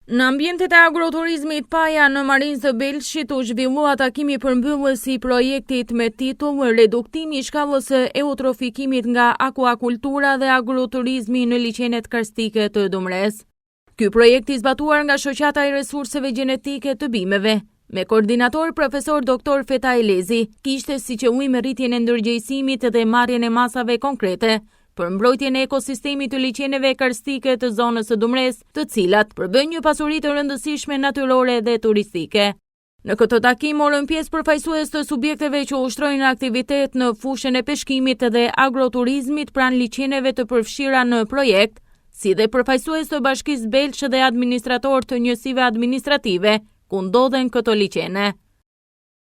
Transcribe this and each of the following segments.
Në ambientet e agroturizmit Paja në Marinë të Belshit u zhvillua takimi përmbyllës i projektit me titull Reduktimi i shkallës së eutrofikimit nga akuakultura dhe agroturizmi në liçenet karstike të Dumres. Ky projekt i zbatuar nga Shoqata e Resurseve Gjenetike të Bimeve, me koordinator profesor Dr. Fetaj Lezi, kishte si qëllim rritjen e ndërgjegjësimit dhe marrjen e masave konkrete për mbrojtjen e ekosistemit të liçeneve karstike të zonës së Dumres, të cilat përbën një pasuri të rëndësishme natyrore dhe turistike. Në këtë takim morën pjesë përfaqësues të subjekteve që ushtrojnë aktivitet në fushën e peshkimit dhe agroturizmit pranë liçeneve të përfshira në projekt, si dhe përfaqësues të Bashkisë Belsh dhe administrator të njësive administrative ku ndodhen këto liçene.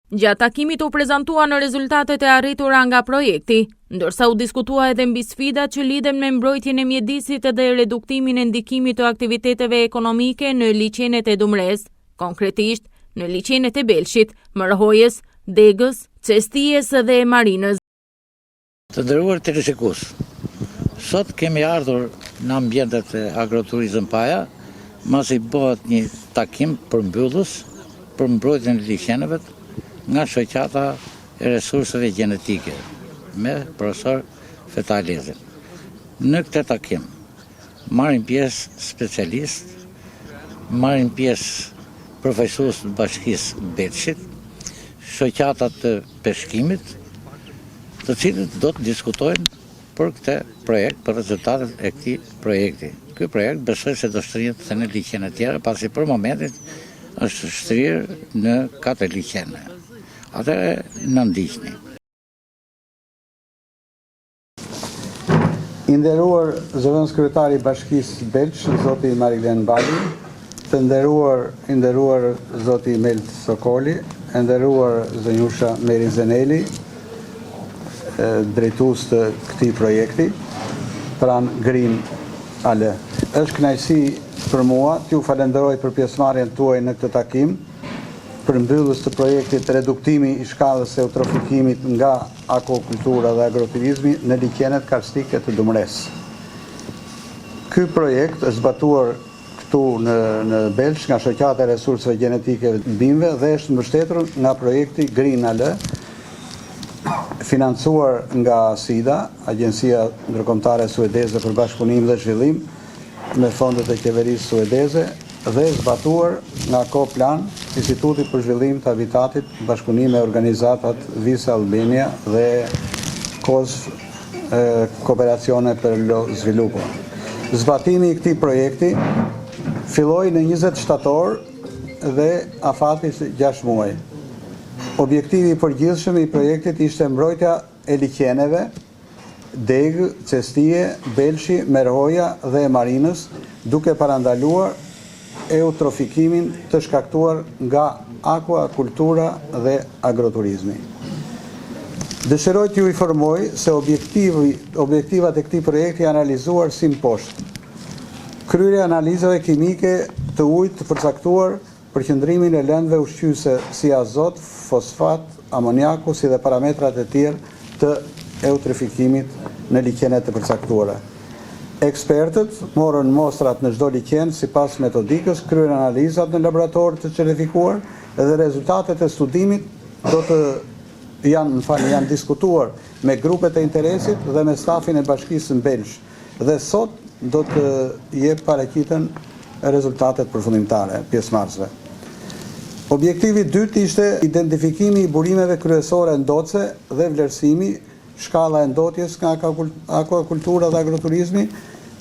Gjatë takimit u prezantua në rezultatet e arritura nga projekti, ndërsa u diskutua edhe mbi sfidat që lidhen me mbrojtjen e mjedisit dhe reduktimin e ndikimit të aktiviteteve ekonomike në liçenet e Dumres, konkretisht në liçenet e Belshit, Mërhojës, Degës, Cestijes dhe Marinës. Të nderuar teleshikues, sot kemi ardhur në ambientet e agroturizëm Paja, masi bëhet një takim përmbyllës për mbrojtjen e liçeneve nga Shoqata e Resurseve Gjenetike me profesor Fetaj Lezi. Në këtë takim marrin pjesë specialistë, marrin pjesë përfaqësues të Bashkisë Belshit, shoqatat të peshkimit, të cilët do të diskutojnë për këtë projekt, për rezultatet e këtij projekti. Ky projekt besoj se do shtrihet edhe në liçene tjera, pasi për momentin është shtrirë në 4 liçene. Atëre në ndiqni. I nderuar zëvendës kryetari i Bashkisë Belsh, zoti Marilén Bali, të nderuar zoti Melt Sokoli, e nderuar zënjusha Meri Zeneli, drejtues të këtij projekti, pran Green Ale. Është kënaqësi për mua t'ju falenderoj për pjesëmarrjen tuaj në këtë takim, për mbylljes të projektit reduktimi i shkallës së eutrofikimit nga akvakultura dhe agroturizmi në liçenet karstike të Dumres. Ky projekt është zbatuar këtu në Belsh nga Shoqata e Resurseve Gjenetike të Bimëve dhe është mbështetur nga projekti Green Ale, financuar nga SIDA, Agjencia Ndërkombëtare Suedeze për Bashkëpunim dhe Zhvillim, me fondet e qeverisë suedeze, dhe zbatuar nga Koplan, Instituti për Zhvillim të Habitatit, bashkëpunim me organizatat Visa Albania dhe COSF, Kooperacione për lo Zhvillupo. Zbatimi i këtij projekti filloi në 20 shtator dhe afati 6 muaj. Objektivi i përgjithshëm i projektit ishte mbrojtja e liçeneve Degë, Cestije, Belshi, Merhoja dhe Marinës, duke parandaluar eutrofikimin të shkaktuar nga akvakultura dhe agroturizmi. Dëshiroj t'ju informoj se objektivat e këtij projekti janë analizuar si poshtë. Kryerja e analizave kimike të ujit të përcaktuar përqendrimin e lëndëve ushqyese si azot, fosfat, amoniaku si dhe parametrat e tjerë të eutrofikimit në liçenet të përcaktuara. Ekspertët morën mostrat në çdo liçen sipas metodikës, kryen analizat në laborator të certifikuar dhe rezultatet e studimit janë diskutuar me grupet e interesit dhe me stafin e Bashkisë Belsh. Dhe sot do të jep paraqiten rezultatet përfundimtare pjesëmarrësve. Objektivi i dytë ishte identifikimi i burimeve kryesore ndotëse dhe vlerësimi, shkalla e ndotjes nga akvakultura dhe agroturizmi,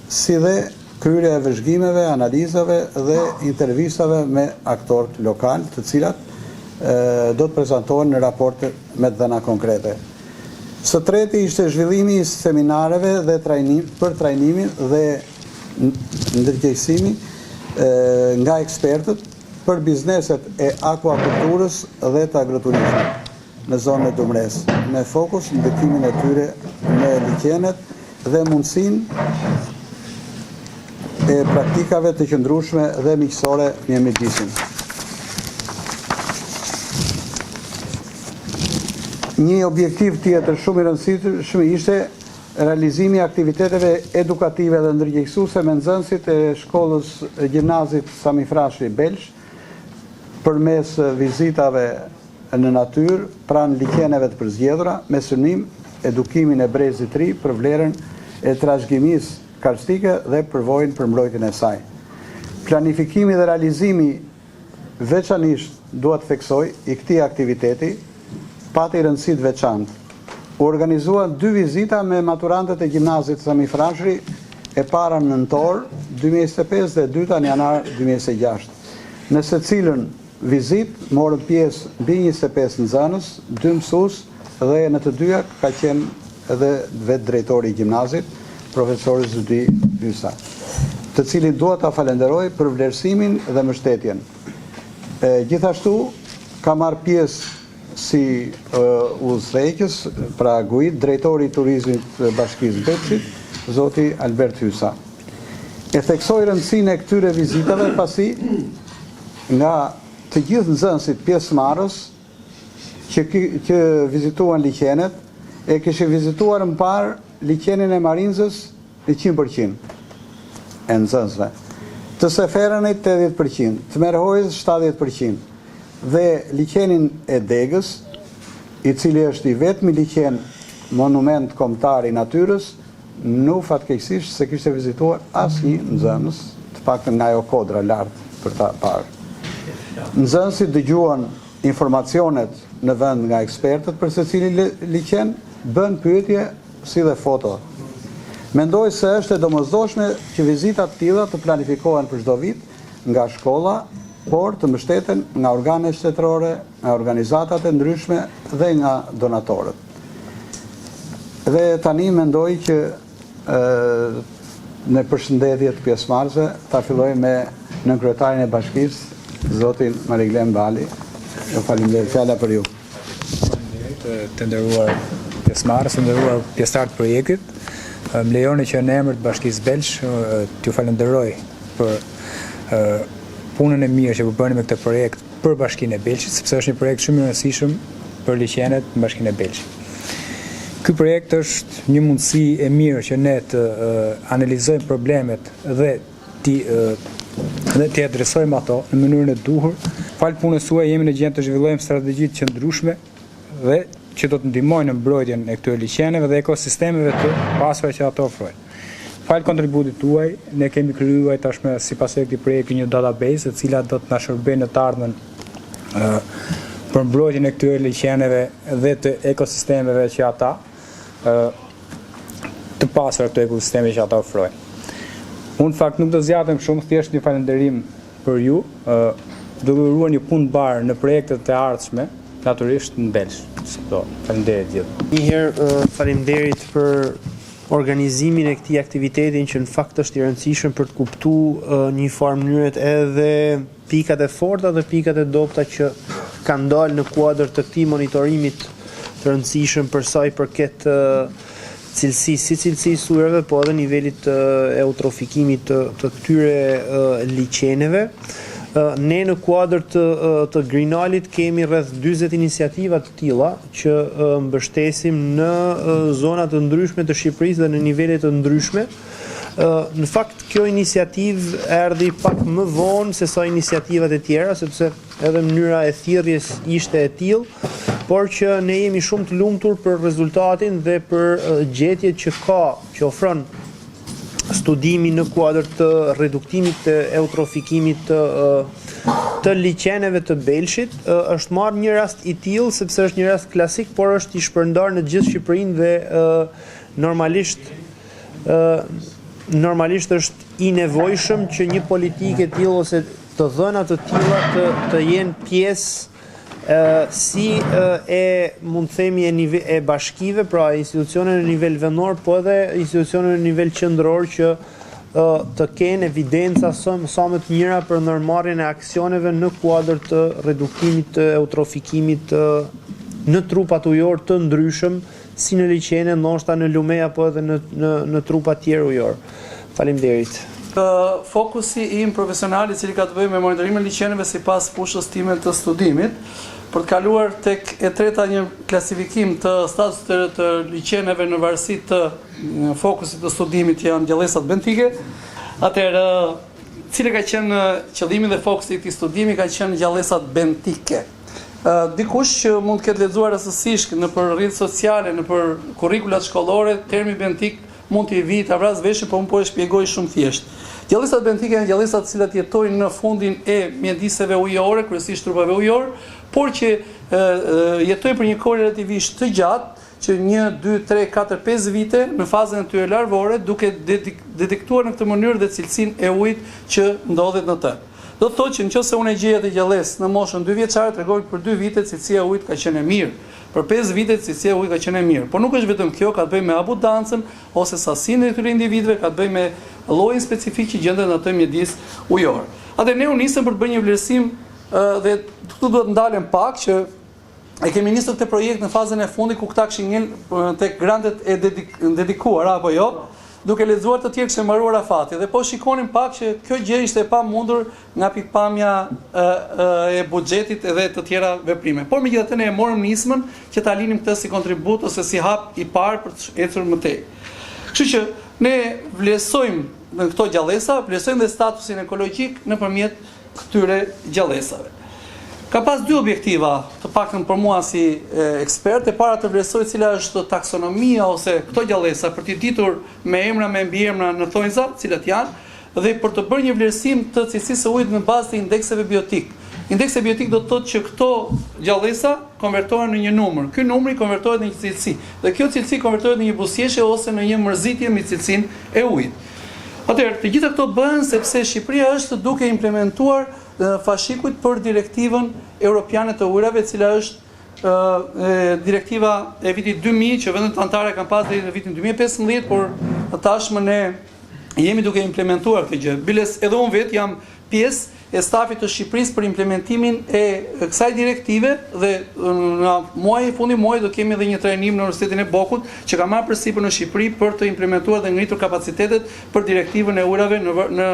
si dhe kryerja e vëzhgimeve, analizave dhe intervistave me aktorët lokal, të cilat do të prezantohen në raporte me dhëna konkrete. Së treti ishte zhvillimi i seminareve dhe për trajnimin dhe ndërgjegjësimin nga ekspertët për bizneset e akvakulturës dhe të agroturizmit në zonën e Dumres, me fokus në ndikimin e tyre në liçenet dhe mundësinë e praktikave të qëndrueshme dhe miqësore në mjedisin. Një objektiv tjetër shumë i rëndësishëm ishte realizimi i aktiviteteve edukative dhe ndërgjegjësuese me nxënësit e shkollës gjimnazit Sami Frashëri Belsh përmes vizitave në natyrë pranë liçeneve të përzgjedhura me synim edukimin e brezit të ri për vlerën e trashëgimisë karstike dhe përvojën për mbrojtjen e saj. Planifikimi dhe realizimi veçanisht duhet theksoj i këtij aktiviteti pati rëndësi të veçantë. U organizuan 2 vizita me maturantët e gjimnazit Sami Frashëri, e para në nëntor 2025 dhe e dyta në janar 2026. Në secilën vizit morën pjesë mbi 25 nxënës, 2 mësues dhe në të dyja ka qenë edhe vetë drejtori i gjimnazit, profesori Zudi Vysa, të cilin dua ta falenderoj për vlerësimin dhe mbështetjen. Gjithashtu ka marrë pjesë si udhëheqës, pra guid, drejtori i turizmit të Bashkisë Belshit, zoti Albert Hysa. E theksoj rëndësinë e këtyre vizitave pasi nga të gjithë nxënësit pjesëmarrës që vizituan liçenet e kishin vizituar më parë liçenin e Marinzës në 100% e nxënësve, të Seferanit 80%, të Merhojës 70%. Dhe liçenin e Degës, i cili është i vetmi liçen monument kombëtar i natyrës, nuk fatkeqësisht se kishte vizituar asnjë nxënës, të paktën nga ajo kodra lart për ta parë. Nxënësit dëgjuan informacionet në vend nga ekspertët për secilin liçen, bën pyetje si dhe foto. Mendoj se është e domosdoshme që vizitat të tilla të planifikohen për çdo vit nga shkolla, por të mbështeten nga organet shtetërore, nga organizatat e ndryshme dhe nga donatorët. Dhe tani mendoj që në përshëndetjet pjesëmarrësve ta filloj me nënkryetarin e bashkisë, zotin Mariglen Bali. Ju falenderoj, fjala për ju. Të nderuar pjesëmarrës, të nderuar pjesëtar të projektit, më lejoni që në emër të Bashkisë Belsh t'ju falenderoj për punën e mirë që po bëni me këtë projekt për Bashkinë e Belshit, sepse është një projekt shumë i rëndësishëm për liçenet në Bashkinë e Belshit. Ky projekt është një mundësi e mirë që ne të analizojmë problemet dhe t'i adresojmë ato në mënyrën e duhur. Fal punës suaj jemi në gjendje të zhvillojmë strategji të qëndrueshme dhe që do të ndihmojnë në mbrojtjen e këtyre liçeneve dhe ekosistemeve të pasura që ato ofrojnë. Fal kontributit tuaj, ne kemi krijuar tashmë sipas këtij projekti një database e cila do të na shërbejë në të ardhmen për mbrojtjen e këtyre liçeneve dhe të ekosistemeve që ata të pasura këto ekosisteme që ata ofrojnë. Unë në fakt nuk do zgjatem shumë, thjesht një falënderim për ju, do të uruar një punë barë në projektet e ardhshme, natyrisht në Belsh. Faleminderit gjithë. Një herë faleminderit për organizimin e këtij aktivitetin që në fakt është i rëndësishëm për të kuptuar në një farë mënyrë edhe pikat e forta dhe pikat e dobta që kanë dalë në kuadër të këtij monitorimit të rëndësishëm për sa i përket cilësisë ujërave, po edhe nivelit eutrofikimit të këtyre liçeneve. Ne në kuadër të Greenalit kemi rreth 40 iniciativa të tilla që mbështesim në zona të ndryshme të Shqipërisë dhe në nivele të ndryshme. Në fakt kjo iniciativë erdhi pak më vonë se sa iniciativat e tjera, sepse edhe mënyra e thirrjes ishte e tillë, por që ne jemi shumë të lumtur për rezultatin dhe për gjetjet që ofron studimi në kuadër të reduktimit të eutrofikimit të liçeneve të Belshit. Është marrë një rast i tillë sepse është një rast klasik, por është i shpërndar në gjithë Shqipërinë dhe normalisht është i nevojshëm që një politikë e tillë ose të dhëna të tilla të jenë pjesë si mund të themi e bashkive, pra institucione në nivel vendor, po edhe institucione në nivel qendror që të kenë evidenca sa më të mira për ndërmarrjen e aksioneve në kuadër të reduktimit të eutrofikimit në trupat ujor të ndryshëm, si në liçene, ndoshta në lume apo edhe në trupa tjerë ujor. Faleminderit. Fokusi im profesional i cili ka të bëjë me monitorimin e liçeneve sipas fushës time të studimit, për të kaluar tek e treta një klasifikim të statusit të liçeneve në varësi të fokusit të studimit që janë gjallësat bentike. Atëherë, cili ka qenë qëllimi dhe fokusi i këtij studimi ka qenë gjallësat bentike. Dikush që mund të ketë lexuar rastësisht në për rrjetet sociale, në për kurrikulat shkollore, termi bentik mund t'i vijë ta vras veshin, por unë po e shpjegoj shumë thjesht. Gjallësat bentike janë gjallësat të cilat jetojnë në fundin e mjediseve ujore, kryesisht trupave ujor, por që jetojnë për një kohë relativisht të gjatë, që 1, 2, 3, 4, 5 vite në fazën e tyre larvore, duke detektuar në këtë mënyrë dhe cilësinë e ujit që ndodhet në të. Do të thotë që nëse unë e gjej atë gjallësë në moshën 2 vjeçare, tregoj për 2 vite cilësia e ujit ka qenë e mirë. Për 5 vite cilësia e ujit ka qenë e mirë. Por nuk është vetëm kjo, ka të bëjë me abudancën ose sasinë e këtyre individëve, ka të bëjë me llojin specifik që gjendet në atë mjedis ujor. Atë ne u nisëm për të bërë një vlerësim dhe këtu duhet ndalem pak që e kemi nisur këtë projekt në fazën e fundit ku këta kishin ngel tek grandet e dedikuar apo jo, duke lexuar të tjerë që mbaruar afati dhe po shikonin pak që kjo gjë ishte e pamundur nga pikpamja e buxhetit edhe të tjera veprime. Por megjithatë ne e morëm nismën që ta linim këtë si kontribut ose si hap i parë për të ecur më tej. Kështu që ne vlerësojmë në këto gjallësa, vlerësojmë dhe statusin ekologjik nëpërmjet këtyre gjallësave. Ka pas 2 objektiva, të paktën për mua si ekspert, e para të vlerësoj cila është taksonomia ose këto gjallësa për t'i ditur me emra me mbiemra në thonjza, cilat janë, dhe për të bërë një vlerësim të cilësisë së ujit në bazë të indekseve biotik. Indeksi biotik do të thotë që këto gjallësa konvertohen në një numër. Ky numri konvertohet në një cilësi dhe kjo cilësi konvertohet në një buzëqeshje ose në një mërzitje me cilësinë e ujit. Atëherë, të gjitha këto bëhen sepse Shqipëria është duke implementuar fashikujt për direktivën europiane të ujrave, e cila është direktiva e vitit 2000 që vendet anëtare kanë pas deri në vitin 2015, por tashmë ne jemi duke implementuar këtë gjë. Biles edhe unë vetë jam pjesë e stafit të Shqipërisë për implementimin e kësaj direktive dhe në fundi muaj do kemi edhe një trajnim në Universitetin e Bokut që ka marrë përsipër në Shqipëri për të implementuar dhe ngritur kapacitetet për direktivën e ujrave në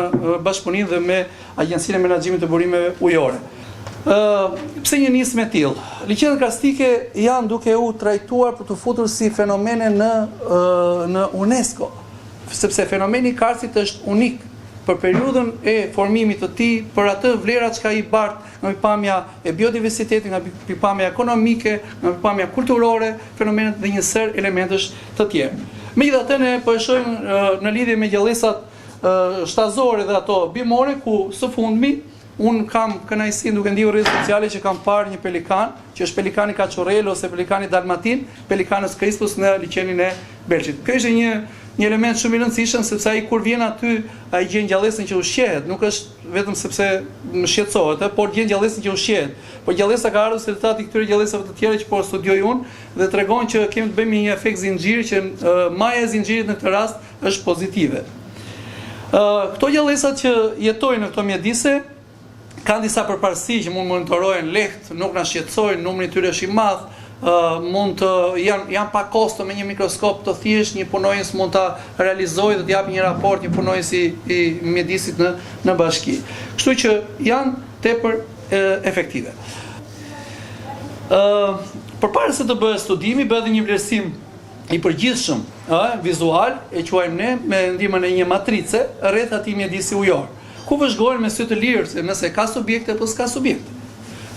bashkëpunim dhe me Agjencinë e Menaxhimit të Burimeve Ujore. Pse një nismë e tillë? Liçenet karstike janë duke u trajtuar për të futur si fenomene në UNESCO, sepse fenomeni i karstit është unik për periudhën e formimit të tij, për atë vlerat që ka i bart nga pikpamja e biodiversitetit, nga pikpamja ekonomike, nga pikpamja kulturore, fenomenet dhe një sër elementesh të tjerë. Megjithatë ne po e shohim në lidhje me gjallësat shtazore dhe ato bimore, ku së fundmi un kam kënaqësinë duke ndjekur rrjetet sociale që kam parë një pelikan, që është pelikani Kaçorrel ose pelikani dalmatin, pelikanus crispus në liçenin e Belçit. Kjo është një element shumë i rëndësishëm sepse ai kur vjen aty ai gjen gjallësën që ushqehet, nuk është vetëm sepse më shqetësohet, por gjen gjallësën që ushqehet. Por gjallësa ka ardhur si rezultat i këtyre gjallësave të tjera që po studioj unë dhe tregon që kemi të bëjmë një efekt zinxhiri që maja e zinxhirit në këtë rast është pozitive. Këto gjallësa që jetojnë në këto mjedise kanë disa përparësi që mund monitorohen lehtë, nuk na shqetësojnë, numri i tyre është i madh. Mund të janë pa kosto me një mikroskop të thjesht, një punonjës mund ta realizojë dhe të japë një raport një punonjës i mjedisit në bashki. Kështu që janë tepër efektive. Përpara se të bëhet studimi, bëhet një vlerësim i përgjithshëm, vizual, e quajmë ne me ndihmën e një matrice rreth atij mjedisi ujor, ku vëzhgohen me sy të lirë se nëse ka subjekte apo s'ka subjekte.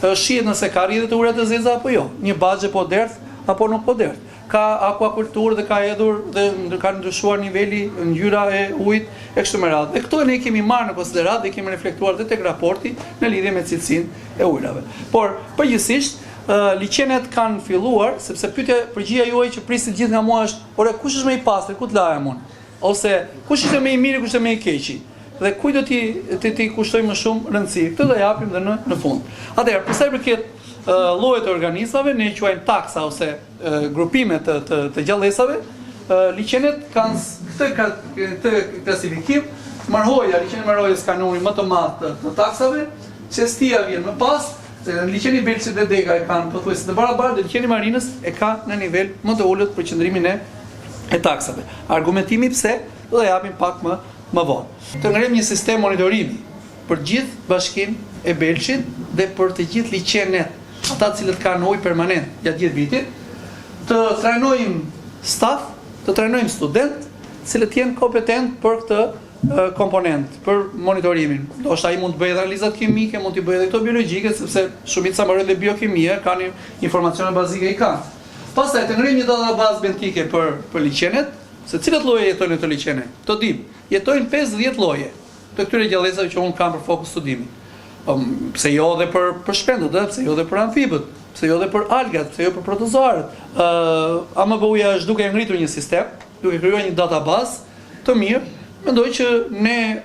Shihet nëse ka rrjedhë të ujëra të zeza apo jo, një baxhe po derdh apo nuk po derdh. Ka akuakulturë dhe ka hedhur dhe ka ndryshuar niveli ngjyra e ujit e kështu me radhë. Dhe këto ne kemi marrë në konsiderat dhe kemi reflektuar edhe tek raporti në lidhje me cilësinë e ujrave. Por përgjithsisht liçenet kanë filluar sepse përgjigjja juaj që prisit gjithë nga mua është, "Ore, kush është më i pastër, ku të lahem unë?" Ose kush është më i miri, kush është më i keqi? Dhe kujt do ti kushtoj më shumë rëndësi. Këtë do japim dhe në fund. Atëherë, për sa i përket llojet e organizmave, ne i quajmë taksa ose grupime të gjallësave. Liçenet kanë këtë klasifikim. Marhoja, liçeni Marhojës ka numrin më të madh të taksave, Çestia vjen më pas, liçeni Belçit dhe Dega e kanë pothuajse të barabartë, liçeni Marinës e ka në nivel më të ulët për qëndrimin e taksave. Argumentimi pse do ta japim pak më vonë. Të ngrem një sistem monitorimi për gjithë bashkinë e Belçit dhe për të gjithë liçenet ata cilët kanë ujë permanent gjatë gjithë vitit, të trajnojmë staf, të trajnojmë student, cilët jenë kompetent për këtë komponent, për monitorimin. Ndoshta ai mund të bëjë analizat kimike, mund të bëjë edhe këto biologjike, sepse shumica mbarojnë dhe biokimia, kanë informacione bazike i kanë. Pastaj të ngrijmë një databazë bentike për liçenet, se cilat lloje jetojnë të liçene. Këto dim, jetojnë 5-10 lloje të këtyre gjallëzave që unë kam për fokus studimi. Pse jo edhe për shpendët, pse jo edhe për amfibët, pse jo edhe për algat, pse jo për protozoarët. AMBU-ja është duke ngritur një sistem, duke krijuar një databazë të mirë. Mendoj që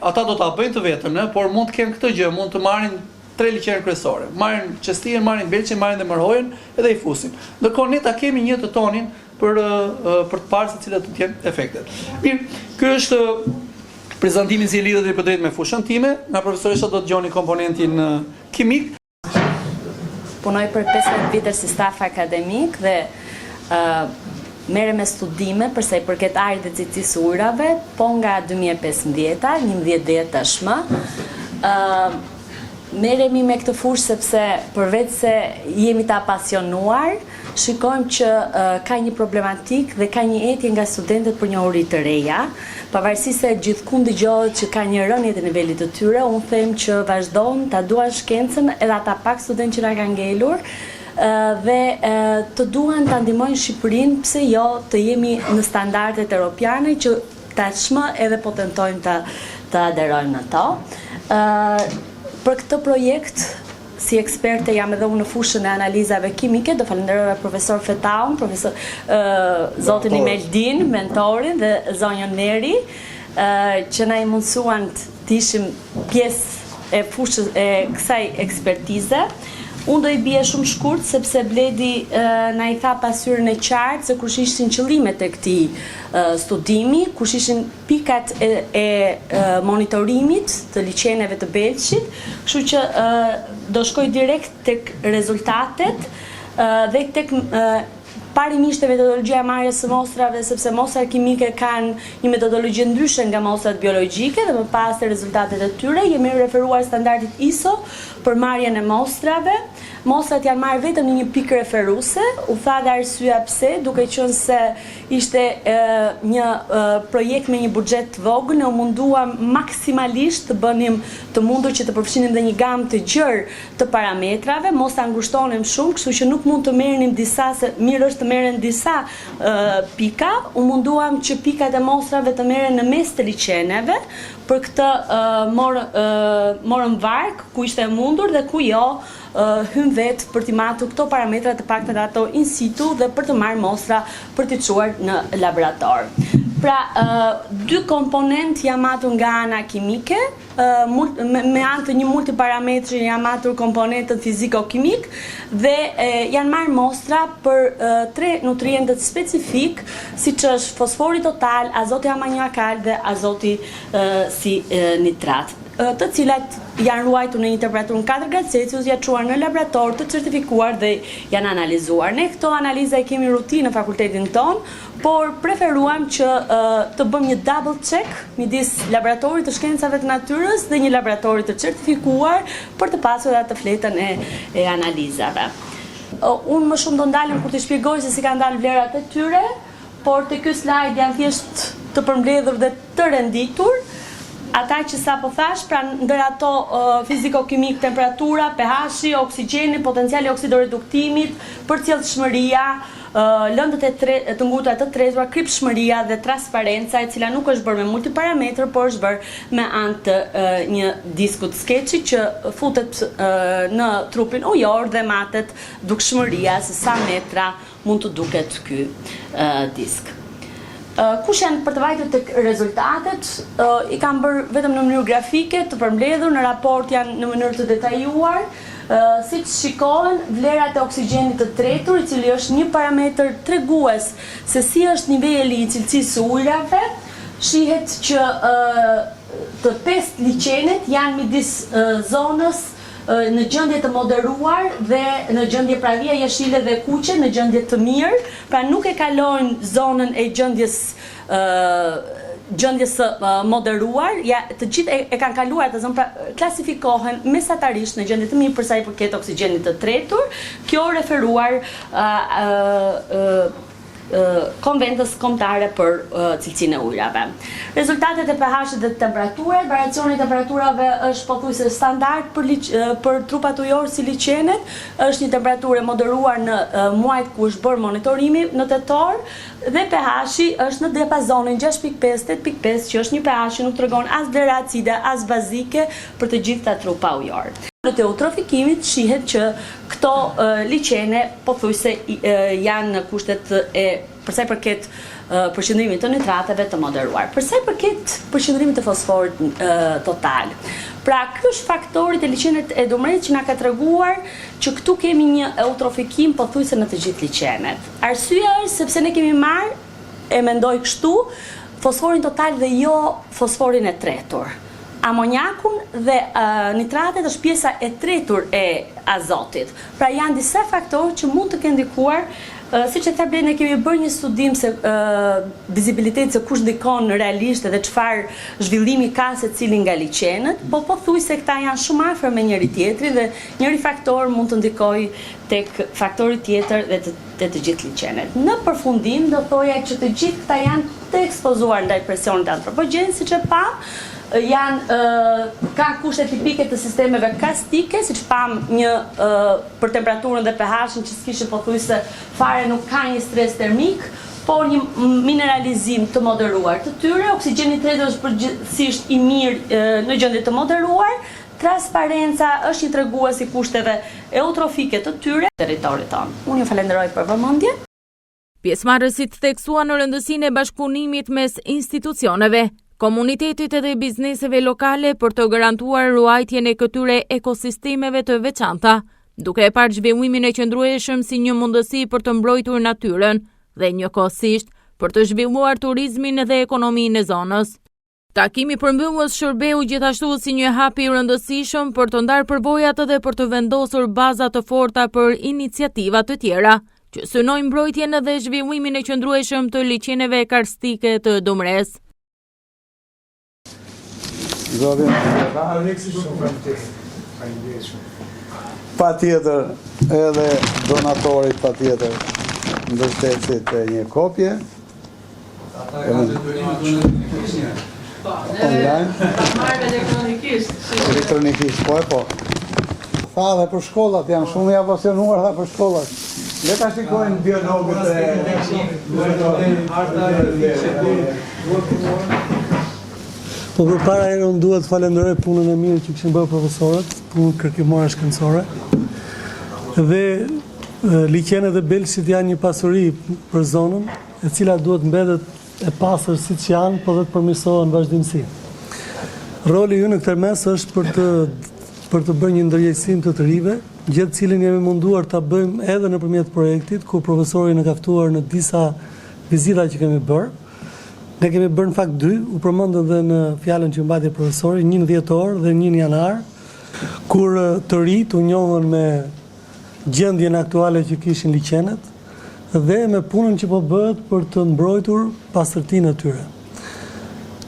ata do ta bëjnë të vetëm, por mund të kenë këtë gjë, mund të marrin 3 liçene kryesore. Marrin Çestin, marrin Belçin, marrin dhe Mërhojën edhe i fusin. Ndërkohë ne ta kemi një të tonin për të parë se cilat do të jenë efektet. Mirë, ky është prezantimi si lidhet drejt për drejt me fushën time. Nga profesoresha do të dëgjoni komponentin kimik. Punoj për 15 vite si staf akademik dhe merrem me studime përsa i përket ajrit dhe cilësisë ujrave, po nga 2015-a, 11 deri tashmë. Merremi me këtë fushë sepse përveç se jemi të apasionuar, shikojmë që ka një problematik dhe ka një etje nga studentët për njohuri të reja, pavarësisht se gjithkund dëgjohet që ka një rënje të nivelit të tyre, unë them që vazhdojnë ta duan shkencën edhe ata pak studentë që na kanë ngelur, dhe të duan ta ndihmojnë Shqipërinë, pse jo të jemi në standardet europiane që tashmë edhe po tentojmë të aderojmë në to. Për këtë projekt, si eksperte jam edhe unë në fushën e analizave kimike, do falenderoj profesor Fetaun, profesor zotin Imeldin, mentorin dhe zonjën Neri, që na i mundsuan të ishim pjesë e fushës e kësaj ekspertize. Unë do i bie shumë shkurt sepse Bledi na i tha pasyrën e qartë se kush ishin qëllimet e këtij studimi, kush ishin pikat e monitorimit të liçeneve të Belçit, kështu që do shkoj direkt tek rezultatet dhe tek parimisht e metodologjia e marrjes së mostrave, sepse mostrat kimike kanë një metodologji ndryshe nga mostrat biologjike dhe më pas të rezultatet e tyre jemi referuar standardit ISO për marrjen e mostrave. Mostrat janë marrë vetëm në një pikë referuese, u tha dhe arsyeja pse, duke qenë se ishte një projekt me një buxhet të vogël, ne u munduam maksimalisht të bënim të mundur që të përfshinim dhe një gamë të gjerë të parametrave, mos ta ngushtonim shumë, kështu që nuk mund të merrnim disa, se mirë është të merren disa pika, u munduam që pikat e mostrave të merren në mes të liçeneve. Për këtë morëm varg ku ishte e mundur dhe ku jo hym vetë për t'i matur këto parametra të paktën ato in situ dhe për të marrë mostra për t'i çuar në laborator. Pra, 2 komponent jam matur nga ana kimike, me anë të një multiparametri jam matur komponentën fiziko-kimik dhe janë marrë mostra për 3 nutrientët specifik, siç është fosfori total, azoti amoniakal dhe azoti si nitrat, të cilat janë ruajtur në një temperaturë 4 gradë Celsius, janë çuar në laborator të certifikuar dhe janë analizuar. Ne këto analiza e kemi rutinë në fakultetin ton, por preferuam që të bëjmë një double check midis laboratorit të shkencave të natyrës dhe një laboratori të certifikuar për të pasur atë fletën e analizave. Unë më shumë do ndalem kur të shpjegoj se si kanë dalë vlerat e tyre, por te ky slide janë thjesht të përmbledhur dhe të renditur. Ata që sa po thash, pra ndër ato fiziko-kimik, temperatura, pH-i, oksigjeni, potenciali oksidoreduktimit, përcjellshmëria, lëndët të ngurtura të trezuara, kripshmëria dhe transparenca, e cila nuk është bërë me multiparametër, por është bërë me anë të një disku të skeçi që futet në trupin ujor dhe matet dukshmëria se sa metra mund të duket ky disk. Kush janë për të vajtur tek rezultatet, i kam bërë vetëm në mënyrë grafike, të përmbledhur, në raport janë në mënyrë të detajuar. Siç shikohen, vlerat e oksigjenit të tretur, i cili është një parametër tregues se si është niveli i cilësisë së ujrave, shihet që të 5 liçenet janë midis zonës në gjendje të moderuar dhe në gjendje pravia jeshile dhe kuqe në gjendje të mirë, pra nuk e kalojnë zonën e gjendjes gjendjes së moderuar, të gjithë e kanë kaluar atë zonë, pra klasifikohen mesatarisht në gjendje të mirë për sa i përket oksigjenit të tretur, kjo referuar konventës kombëtare për cilësinë e ujrave. Rezultatet e pH-it dhe temperaturës, variacioni i temperaturave është pothuajse standard për trupat ujor si liqenet, është një temperaturë moderuar në muajt ku është bërë monitorimi në tetor, dhe pH-i është në diapazonin 6.5-8.5, që është një pH që nuk tregon as vlera acide, as bazike për të gjitha trupa ujor. Në të eutrofikimit shihet që këto liqene pothuajse janë në kushtet e përsa i përket përqendrimit të nitrateve të moderuar. Përsa i përket përqendrimit të fosforit total. Pra, ky është faktori të liqenet e Dumrit që na ka treguar që këtu kemi një eutrofikim pothuajse në të gjithë liqenet. Arsyeja është sepse ne kemi marrë, e mendoj kështu, fosforin total dhe jo fosforin e tretur. Amoniakun dhe nitratet është pjesa e tretur e azotit. Pra janë disa faktorë që mund të kenë ndikuar, siç e tha Blendi, ne kemi bërë një studim se vizibiliteti se kush ndikon realisht dhe çfarë zhvillimi ka secili nga liqenet, po pothuajse këta janë shumë afër me njëri tjetri dhe njëri faktor mund të ndikojë tek faktori tjetër dhe të gjithë liqenet. Në përfundim do thoja që të gjithë këta janë të ekspozuar ndaj presionit antropogjen, siç e pa, ka kushte tipike të sistemeve kastike, siç pam një për temperaturën dhe pH-in që s'kishte pothuajse fare, nuk ka një stres termik, por një mineralizim të moderuar të tyre, oksigjeni i tretë është përgjithsisht i mirë në gjendje të moderuar, transparenca është një tregues i kushteve eutrofike të tyre territorit tonë. Unë ju falenderoj për vëmendjen. Pjesëmarrësit theksuan në rëndësinë e bashkëpunimit mes institucioneve, komunitetit edhe bizneseve lokale për të garantuar ruajtjen e këtyre ekosistemeve të veçanta, duke e parë zhvillimin e qëndrueshëm si një mundësi për të mbrojtur natyrën dhe njëkohësisht për të zhvilluar turizmin dhe ekonominë e zonës. Takimi përmbyllës shërbeu gjithashtu si një hap i rëndësishëm për të ndarë përvojat dhe për të vendosur baza të forta për iniciativa të tjera, që synojnë mbrojtjen dhe zhvillimin e qëndrueshëm të liqeneve karstike të Dumres. Pa tjetër edhe donatorit, pa tjetër mbështetësit e një kopje. Online? Elektronikisht, po. Tha dhe për shkollat, janë shumë i apasionuar dhe për shkollat. Le ta shikojnë biologët Po përpara herë unë duhet të falenderoj punën e mirë që kishin bërë profesorët, punën kërkimore shkencore. Dhe liqenet e Belshit janë një pasuri për zonën, e cila duhet mbetet e pastër siç janë, po dhe të përmirësohen vazhdimsi. Roli ju në këtë mes është për të bërë një ndërgjegjësim të rive, gjatë cilin jemi munduar ta bëjmë edhe nëpërmjet projektit, ku profesori na ka ftuar në disa vizita që kemi bërë. Ne kemi bërë në fakt 2, u përmendën dhe në fjalën që mbajti profesori, 1 dhjetor dhe 1 janar, kur të rit u njohën me gjendjen aktuale që kishin liqenet dhe me punën që po bëhet për të mbrojtur pastërtinë e tyre.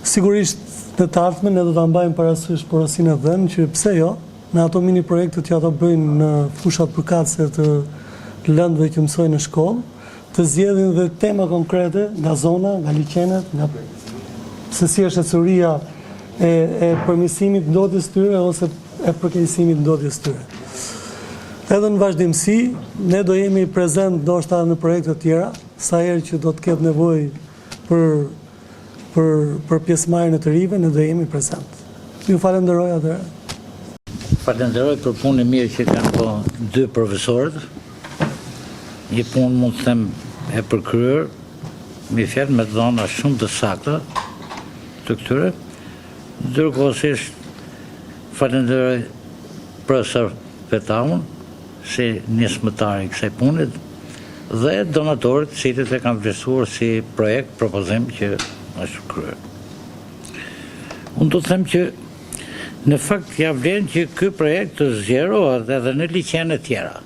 Sigurisht në të ardhmen ne do ta mbajmë parasysh porosinë e dhënë që pse jo, në ato mini projektet që ato bëjnë në fushat përkatëse të lëndëve që mësojnë në shkollë, të zgjedhin dhe tema konkrete nga zona, nga liqenet, nga se si është ecuria e përmirësimit ndodhjes tyre ose e përkeqësimit ndodhjes tyre. Edhe në vazhdimsi, ne do jemi prezent ndoshta në projekte të tjera, sa herë që do të ketë nevojë për pjesëmarrjen e të rive, ne do jemi prezent. Ju falenderoj atëherë. Falenderoj për punën e mirë që kanë bërë 2 profesorët. Një punë mund të them e përkryer, me fjalë me dhëna shumë të sakta të këtyre. Ndërkohësisht falenderoj profesor Petaun, si nismëtar i kësaj punit, dhe donatorët cilët e kanë vlerësuar si projekt propozim që është kryer. Unë do të them që në fakt ja vlen që ky projekt të zgjerohet edhe në liqene tjera.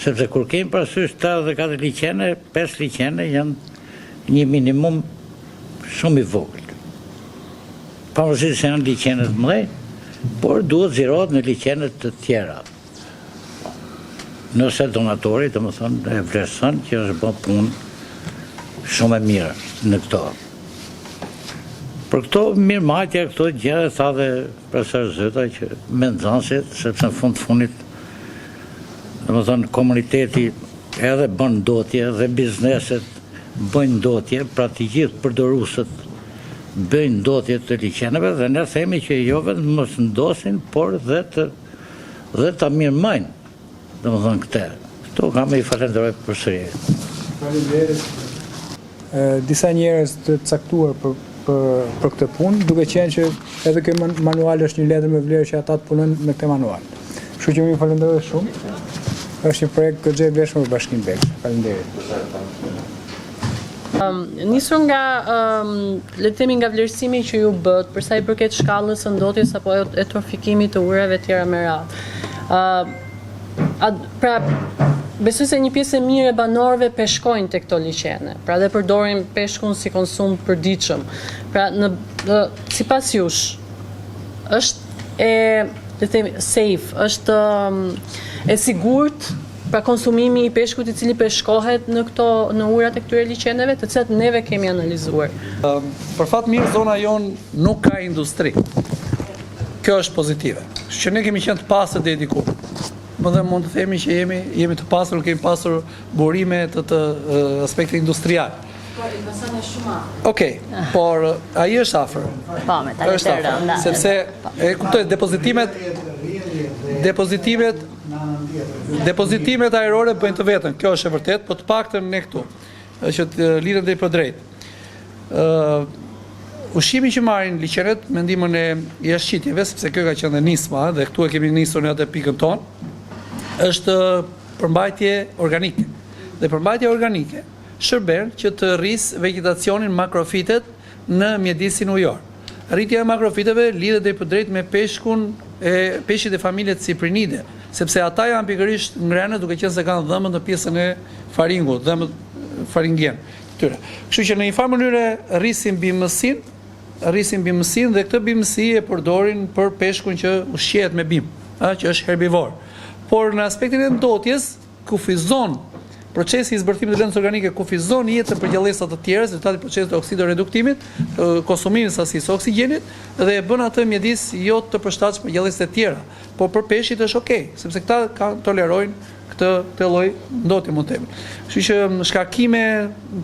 Sepse kur kemi parasysh 84 liqene, 5 liqene janë një minimum shumë i vogël. pavarësisht se janë liçenet mëdhej, por duhet zirohet në liçenet të tjera. Nëse donatori, domethënë, e vlerëson që është bërë punë shumë e mirë në këto. Për këto mirëmarrje, këto gjëra tha dhe profesor Zyta që me nxënësit, sepse në fundit, domethënë komuniteti edhe bën ndotje dhe bizneset bëjnë ndotje, pra të gjithë përdoruesët bëjnë ndotje të liçeneve dhe ne themi që jo vetëm mos ndosin, por dhe ta mirëmarrin, domethënë këtë. Kto kam i falenderoj përsëri. Faleminderit. Disa njerëz të caktuar për këtë punë, duke qenë që edhe kjo manual është një letër me vlerë që ata të punojnë me këtë manual. Kështu që mi falenderoj shumë. Është një projekt goxha i vlefshëm për Bashkinë Bekë. Faleminderit. Nisur nga le të themi nga vlerësimi që ju bët për sa i përket shkallës së ndotjes apo eutrofikimit të urave të tjera me radhë. Pra, besoj se një pjesë e mirë e banorëve peshkojnë tek këto liçene, pra dhe përdorin peshkun si konsum përditshëm. Pra, sipas jush, është le të themi safe, është e sigurt pra konsumimi i peshkut i cili peshkohet në urat e këtyre liçeneve, të cilat neve kemi analizuar. Për fat mirë, zona jonë nuk ka industri. Kjo është pozitive. Që ne kemi qenë të pastër deri diku. Dhe mund të themi që jemi të pasur, kemi pasur burime të aspektit industrial. Por invasioni është shumë afër. Okej, por ai është afër. Po, me ta Është afër, sepse e kuptoj depozitimet ajrore bëjnë të vetën. Kjo është e vërtet, po të paktën ne këtu që të lidhen drejt për drejt. Ushqimi që marrin liçenet me ndihmën e jashtëqitjeve, sepse kjo ka qenë dhe nisma dhe këtu e kemi nisur në atë pikën tonë, është përmbajtje organike. Dhe përmbajtja organike shërben që të rrisë vegetacionin makrofitet në mjedisin ujor. Rritja e makrofiteve lidhet drejt për drejt me peshqit e familjet Cyprinide, sepse ata janë pikërisht ngrënë duke qenë se kanë dhëmbën në pjesën e faringut, dhëmbën faringien. Kështu që në një farë mënyrë rrisin bimësin dhe këtë bimësi e përdorin për peshkun që ushqehet me bim, që është herbivor. Por në aspektin e ndotjes, kufizon procesi i zbërthimit të lëndës organike, kufizon jetën për gjallësa të tjera, rezultati i procesit të oksidoreduktimit, konsumimit sasisë oksigjenit dhe e bën atë mjedis jo të përshtatshëm për gjallësat e tjera. Por për peshqit është okay, sepse këta tolerojnë këtë lloj ndotje mund të themi. Kështu që shkakime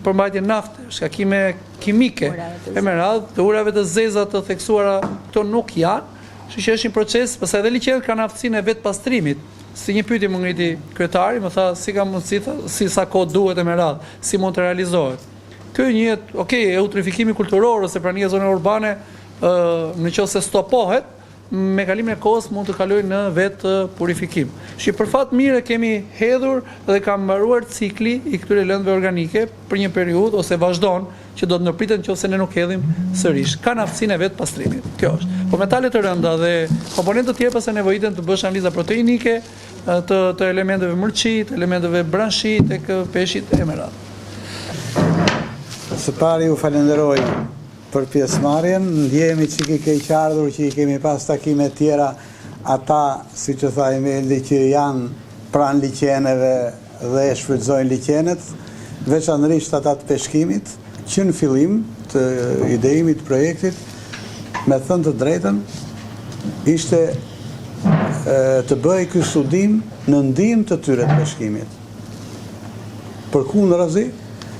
përmbajtje nafte, shkakime kimike, e me radhë të urave të zeza të theksuara, këto nuk janë. Kështu që është një proces, pastaj edhe liçenet kanë aftësinë e vet pastrimit. Si një pyetje më ngriti kryetari, më tha si ka mundësi, si sa kohë duhet e me radhë, si mund të realizohet. Ky njëhet, eutrifikimi kulturor ose prania e zonave urbane, nëse stopohet, me kalimin e kohës mund të kalojë në vetë purifikim. Që për fat mirë kemi hedhur dhe ka mbaruar cikli i këtyre lëndëve organike për një periudhë ose vazhdon që do të ndërpritet nëse ne nuk hedhim sërish. Kanë aftësinë e vet pastrimit. Kjo është. Po metalet të rënda dhe komponentë të tjerë pastaj nevojiten të bësh analiza proteinike, të elementeve mërçi, të elementeve branshi, tek peshqit e me radhë. Së pari ju falenderoj për pjesëmarrjen, ndjehemi që i keqardhur që i kemi pas takime tjera ata, si që tha Emeli, që janë pranë liçeneve dhe shfrytëzojnë liçenet, veçanërisht ata të peshkimit, që në fillim të idejimit të projektit, me thënë të drejtën, ishte të bëj ky studim në ndihmë të tyre të peshkimit. Përkundërzi,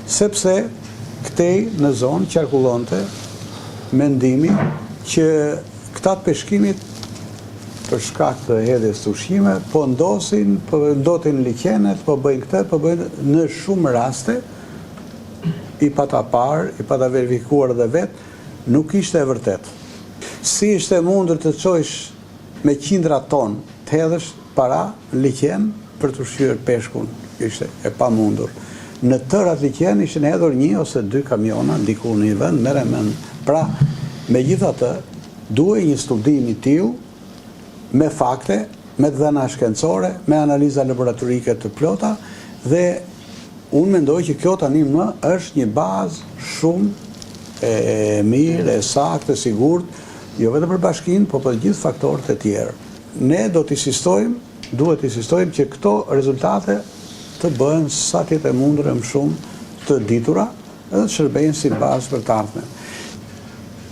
sepse këtej në zonë qarkullonte mendimi që këta të peshkimit për shkak të hedhjes të ushqime po ndotin liçenet, po bëjnë këtë, po bëjnë në shumë raste i pata parë, i pata verifikuar dhe vetë, nuk ishte e vërtet. Si ishte mundur të çojsh me qindra ton të hedhësh para liçen për të ushqyer peshkun, ishte e pamundur. Në tërë atë liçen ishin hedhur 1 ose 2 kamiona diku në një vend, merrem mend. Pra, megjithatë, duhej një studim i tillë me fakte, me dhëna shkencore, me analiza laboratorike të plota dhe unë mendoj që kjo tani më është një bazë shumë e mirë, e saktë, e sigurt jo vetëm për bashkinë, po për gjithë faktorët e tjerë. Ne duhet të insistojmë që këto rezultate të bëhen sa tjetë e mundur e më shumë të ditura edhe të shërbejnë si bazë për të ardhmen.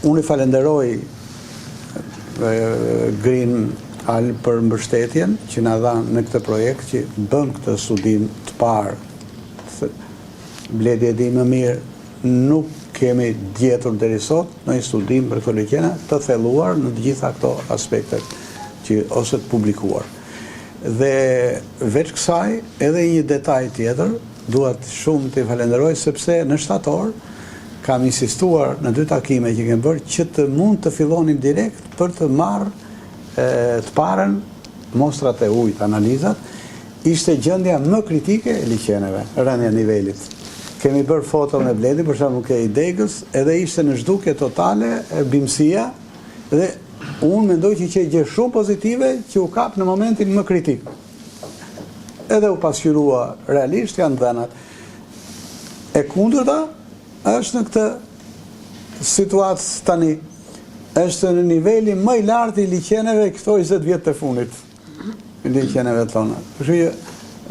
Unë i falenderoj Green Al për mbështetjen që na dha në këtë projekt që bën këtë studim të parë. Bledi e di më mirë, nuk kemi gjetur deri sot në një studim për këto liqene të thelluar në të gjitha këto aspektet që ose të publikuar. Dhe veç kësaj, edhe një detaj tjetër, duhet shumë të i falenderoj sepse në shtator kam insistuar në 2 takime që kemë bërë që të mund të fillonim direkt për të marrë të parën mostrat e ujit, analizat, ishte gjendja më kritike e liqeneve, rënja nivelit. Kemi bërë foto me Bledi, për shembull ke i Degës, edhe ishte në zhdukje totale e bimësia, dhe unë mendoj që që gjë shumë pozitive që u kap në momentin më kritik. Edhe u pasqyrua realisht janë dhënat. E kundërta është në këtë situatë tani, është në niveli më i lartë i liqeneve këto 20 vjetë të funit, i liqeneve tona.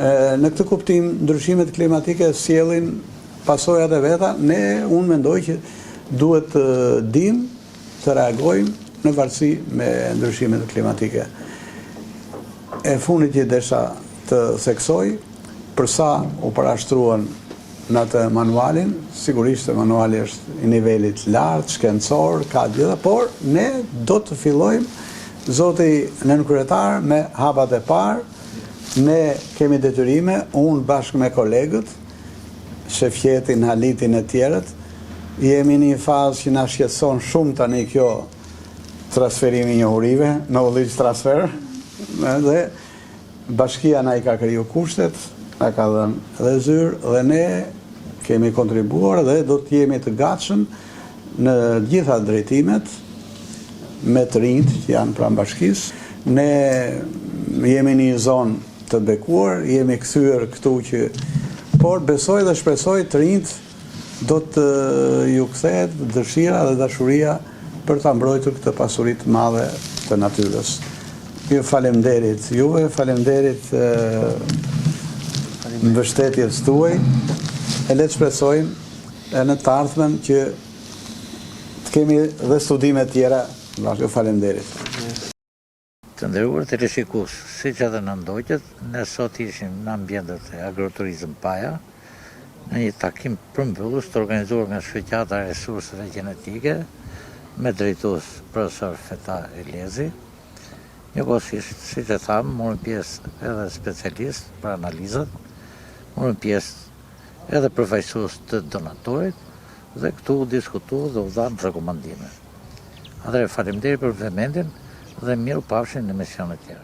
Në këtë kuptim, ndryshimet klimatike sjellin pasojat e veta, unë mendoj që duhet të dim të reagojmë në varësi me ndryshimet klimatike. E funit që desha të theksoj, përsa u parashtruan në atë manualin, sigurisht manuali është i nivelit lartë, shkencor, ka gjitha, por ne do të fillojmë, zoti nënkryetar, me hapat e parë, ne kemi detyrime, unë bashkë me kolegët, shefqetin, Halitin e tjerët, jemi një fazë që na shqetëson shumë tani kjo transferimi njohurive, knowledge transfer, dhe bashkia na i ka kriju kushtet, na ka dhënë dhe zyrë, dhe ne kemi kontribuar dhe do të jemi të gatshëm në gjitha drejtimet me të rinjt që janë pranë bashkisë. Ne jemi një zonë të bekuar, jemi kthyer këtu që, por besoj dhe shpresoj të rinjt do të ju kthehet dëshira dhe dashuria për ta mbrojtur këtë pasuri të madhe të natyrës. Ju faleminderit juve, faleminderit mbështetjes tuaj. E le të shpresojmë në të ardhmen që të kemi dhe studime tjera. Ju faleminderit. Të nderuar teleshikues, siç edhe në ndoqët, ne sot ishim në ambientet e Agroturizëm Paja, në një takim përmbyllës të organizuar nga Shoqata e Resurseve Gjenetike me drejtues profesor Feta Eliezi. Njëkohësisht, siç e tham, morën pjesë edhe specialistë për analizat, morën pjesë edhe përfaqësues të donatorit, dhe këtu u diskutu dhe u dhanë rekomandime. Atëherë faleminderit për vëmendjen dhe mirupafshim në emisione tjera.